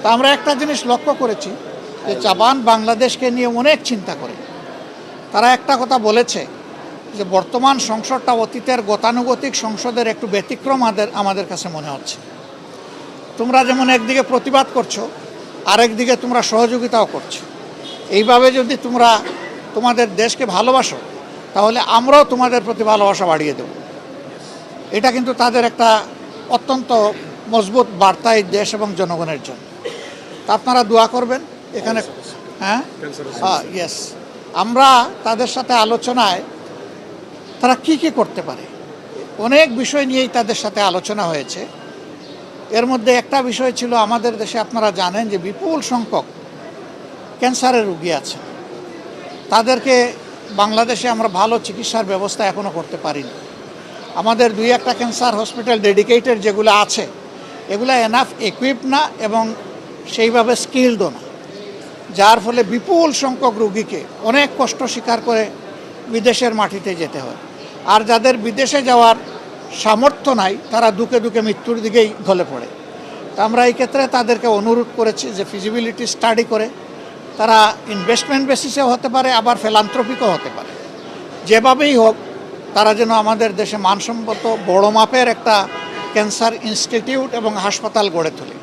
তা আমরা একটা জিনিস লক্ষ্য করেছি যে জাপান বাংলাদেশকে নিয়ে অনেক চিন্তা করে। তারা একটা কথা বলেছে যে বর্তমান সংসদটা অতীতের গতানুগতিক সংসদের একটু ব্যতিক্রম আমাদের কাছে মনে হচ্ছে। তোমরা যেমন একদিকে প্রতিবাদ করছো, আরেকদিকে তোমরা সহযোগিতাও করছো। এইভাবে যদি তোমরা তোমাদের দেশকে ভালোবাসো তাহলে আমরাও তোমাদের প্রতি ভালোবাসা বাড়িয়ে দেব। এটা কিন্তু তাদের একটা অত্যন্ত মজবুত বার্তা এই দেশ এবং জনগণের জন্য। তা আপনারা দোয়া করবেন এখানে। হ্যাঁ, ইয়েস, আমরা তাদের সাথে আলোচনায় তারা কি কি করতে পারে অনেক বিষয় নিয়েই তাদের সাথে আলোচনা হয়েছে। এর মধ্যে একটা বিষয় ছিল, আমাদের দেশে আপনারা জানেন যে বিপুল সংখ্যক ক্যান্সারের রোগী আছে। তাদেরকে বাংলাদেশে আমরা ভালো চিকিৎসার ব্যবস্থা এখনও করতে পারিনি। আমাদের 2-1টা ক্যান্সার হসপিটাল ডেডিকেটেড যেগুলো আছে এগুলো এনাফ ইকুইপ না এবং সেইভাবে স্কিলডও না, যার ফলে বিপুল সংখ্যক রোগীকে অনেক কষ্ট স্বীকার করে বিদেশের মাটিতে যেতে হয়। আর যাদের বিদেশে যাওয়ার সামর্থ্য নাই তারা দুকে দুকে মৃত্যুর দিকেই ঢলে পড়ে। তা আমরা এই ক্ষেত্রে তাদেরকে অনুরোধ করেছি যে ফিজিবিলিটি স্টাডি করে তারা ইনভেস্টমেন্ট বেসিসেও হতে পারে, আবার ফিলান্থ্রপিকও হতে পারে, যেভাবেই হোক তারা যেন আমাদের দেশে মানসম্মত বড় মাপের একটা ক্যান্সার ইনস্টিটিউট এবং হাসপাতাল গড়ে তোলে।